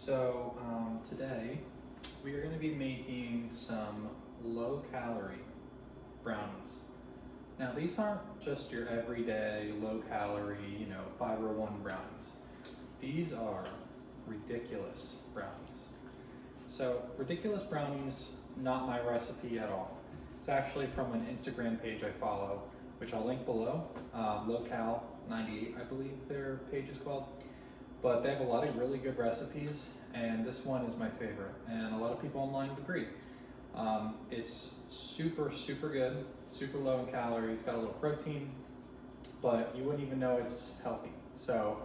Today we are going to be making some low-calorie brownies. Now these aren't just your everyday low-calorie, fiber one brownies. These are ridiculous brownies. So ridiculous brownies, not my recipe at all. It's actually from an Instagram page I follow, which I'll link below. Local98, I believe their page is called. But they have a lot of really good recipes, and this one is my favorite, and a lot of people online would agree. It's super good, super low in calories, it's got a little protein, but you wouldn't even know it's healthy. So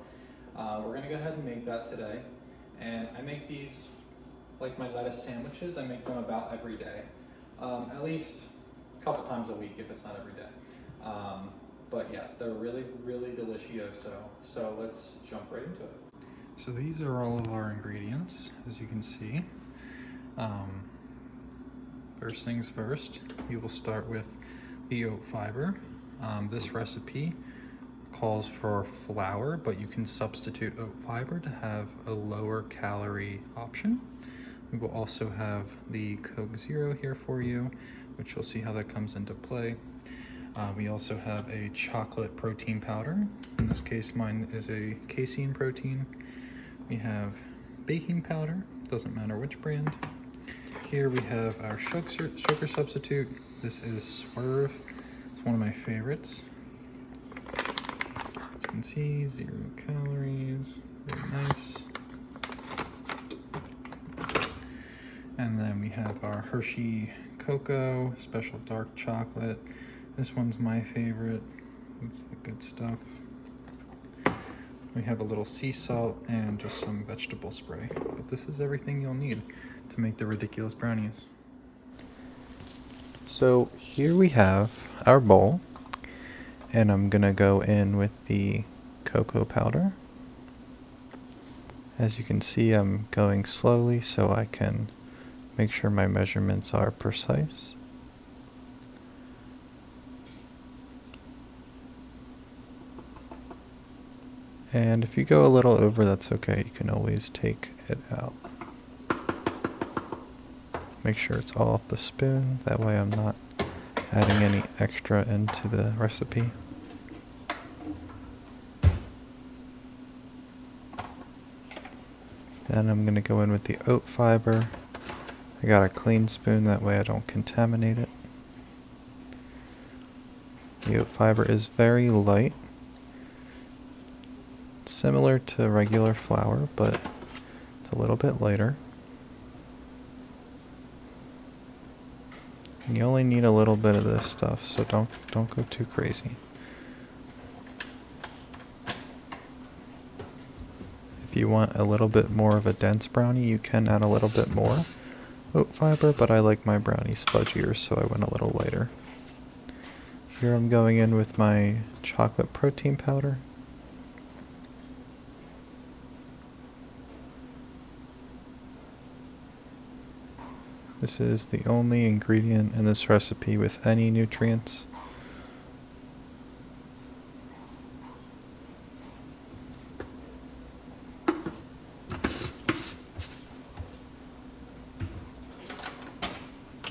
we're gonna go ahead and make that today. And I make these like my lettuce sandwiches. I make them about every day, at least a couple times a week if it's not every day. But yeah, they're really delicioso. So let's jump right into it. So these are all of our ingredients, as you can see. First things first, we will start with the oat fiber. This recipe calls for flour, but you can substitute oat fiber to have a lower calorie option. We will also have the Coke Zero here for you, which you'll see how that comes into play. We also have a chocolate protein powder. In this case, mine is a casein protein. We have baking powder, doesn't matter which brand. Here we have our sugar substitute. This is Swerve. It's one of my favorites. As you can see, 0 calories, very nice. And then we have our Hershey Cocoa, special dark chocolate. This one's my favorite. It's the good stuff. We have a little sea salt and just some vegetable spray. But this is everything you'll need to make the ridiculous brownies. So here we have our bowl, and I'm gonna go in with the cocoa powder. As you can see, I'm going slowly so I can make sure my measurements are precise. And if you go a little over, that's okay. You can always take it out. Make sure it's all off the spoon. That way I'm not adding any extra into the recipe. Then I'm going to go in with the oat fiber. I got a clean spoon, that way I don't contaminate it. The oat fiber is very light. Similar to regular flour, but it's a little bit lighter. And you only need a little bit of this stuff, so don't go too crazy. If you want a little bit more of a dense brownie, you can add a little bit more oat fiber, but I like my brownies fudgier, so I went a little lighter. Here I'm going in with my chocolate protein powder. This is the only ingredient in this recipe with any nutrients.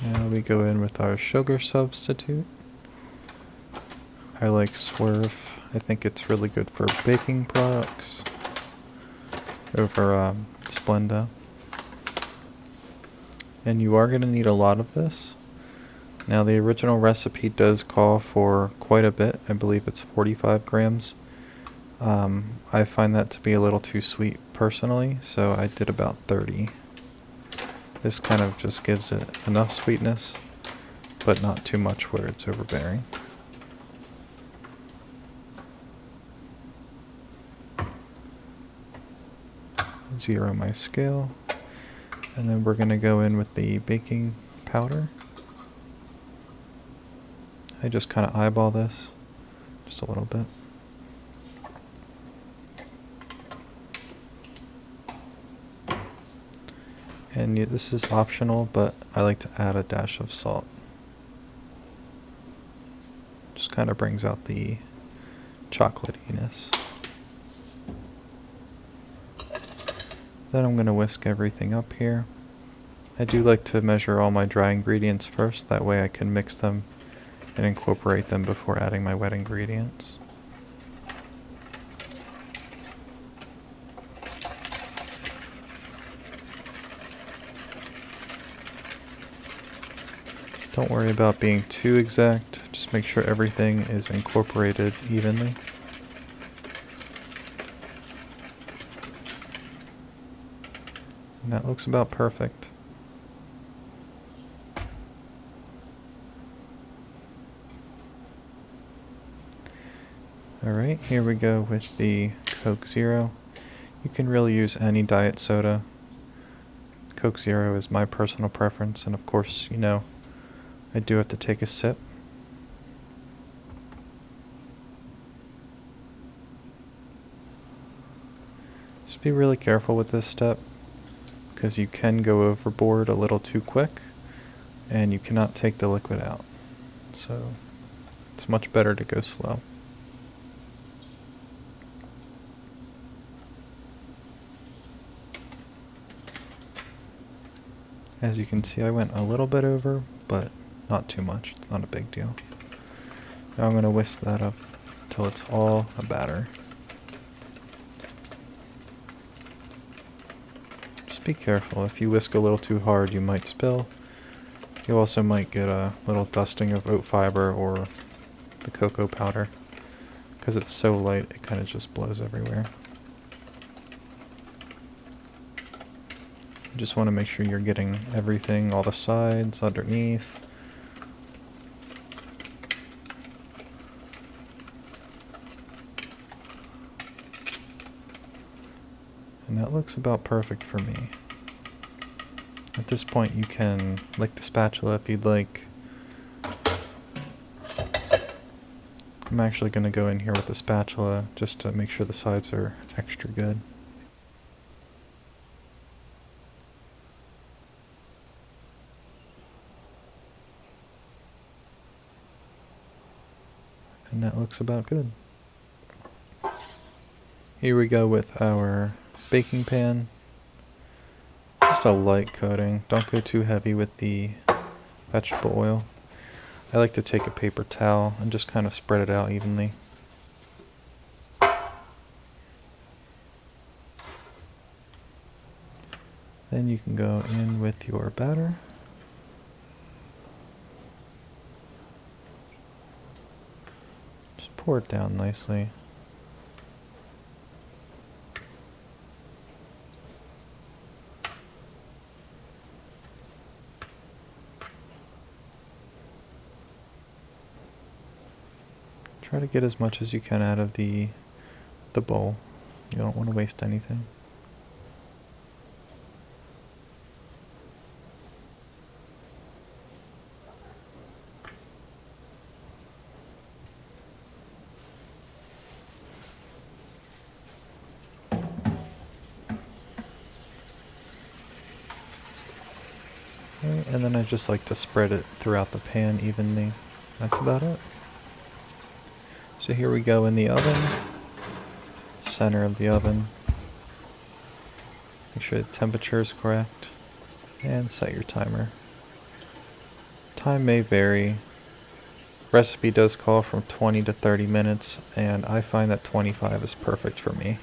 Now we go in with our sugar substitute. I like Swerve. I think it's really good for baking products over Splenda. And you are going to need a lot of this. Now the original recipe does call for quite a bit. I believe it's 45 grams. I find that to be a little too sweet personally, so I did about 30. This kind of just gives it enough sweetness, but not too much where it's overbearing. Zero my scale. And then we're going to go in with the baking powder. I just kind of eyeball this, just a little bit. And this is optional, but I like to add a dash of salt. Just kind of brings out the chocolatiness. Then I'm going to whisk everything up here. I do like to measure all my dry ingredients first, that way I can mix them and incorporate them before adding my wet ingredients. Don't worry about being too exact, just make sure everything is incorporated evenly. And that looks about perfect. Alright, here we go with the Coke Zero. You can really use any diet soda. Coke Zero is my personal preference, and of course, you know, I do have to take a sip. Just be really careful with this step, because you can go overboard a little too quick, and you cannot take the liquid out. So, it's much better to go slow. As you can see, I went a little bit over, but not too much. It's not a big deal. Now I'm going to whisk that up until it's all a batter. Just be careful. If you whisk a little too hard, you might spill. You also might get a little dusting of oat fiber or the cocoa powder. Because it's so light, it kind of just blows everywhere. You just want to make sure you're getting everything, all the sides, underneath. And that looks about perfect for me. At this point you can lick the spatula if you'd like. I'm actually going to go in here with the spatula just to make sure the sides are extra good. And that looks about good. Here we go with our baking pan. Just a light coating. Don't go too heavy with the vegetable oil. I like to take a paper towel and just kind of spread it out evenly. Then you can go in with your batter. Just pour it down nicely. Try to get as much as you can out of the bowl. You don't want to waste anything. Right, and then I just like to spread it throughout the pan evenly. That's about it. So here we go in the oven, center of the oven. Make sure the temperature is correct, and set your timer. Time may vary. Recipe does call from 20 to 30 minutes, and I find that 25 is perfect for me.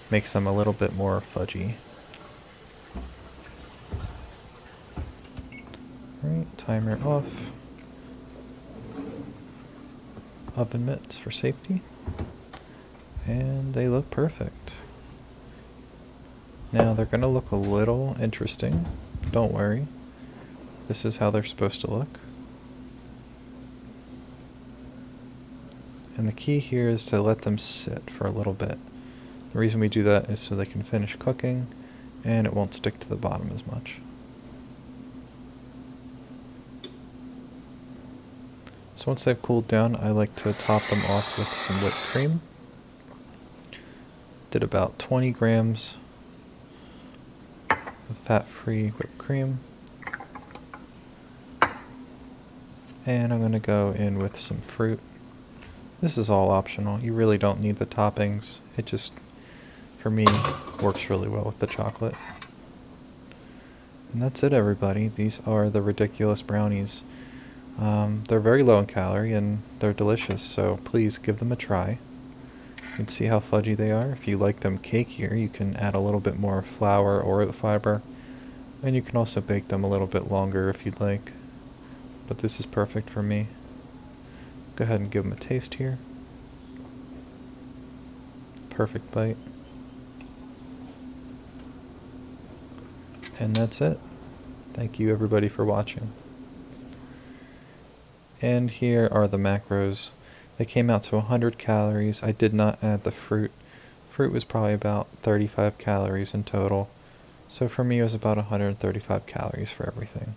Makes them a little bit more fudgy. Alright, timer off. Oven mitts for safety, and they look perfect. Now they're going to look a little interesting, don't worry. This is how they're supposed to look. And the key here is to let them sit for a little bit. The reason we do that is so they can finish cooking and it won't stick to the bottom as much. So once they've cooled down, I like to top them off with some whipped cream. Did about 20 grams of fat-free whipped cream. And I'm going to go in with some fruit. This is all optional. You really don't need the toppings. It just for me, works really well with the chocolate. And that's it, everybody. These are the ridiculous brownies. They're very low in calorie and they're delicious, so please give them a try. You can see how fudgy they are. If you like them cakier, you can add a little bit more flour or oat fiber. And you can also bake them a little bit longer if you'd like. But this is perfect for me. Go ahead and give them a taste here. Perfect bite. And that's it. Thank you everybody for watching. And here are the macros. They came out to 100 calories. I did not add the fruit. Fruit was probably about 35 calories in total. So for me it was about 135 calories for everything.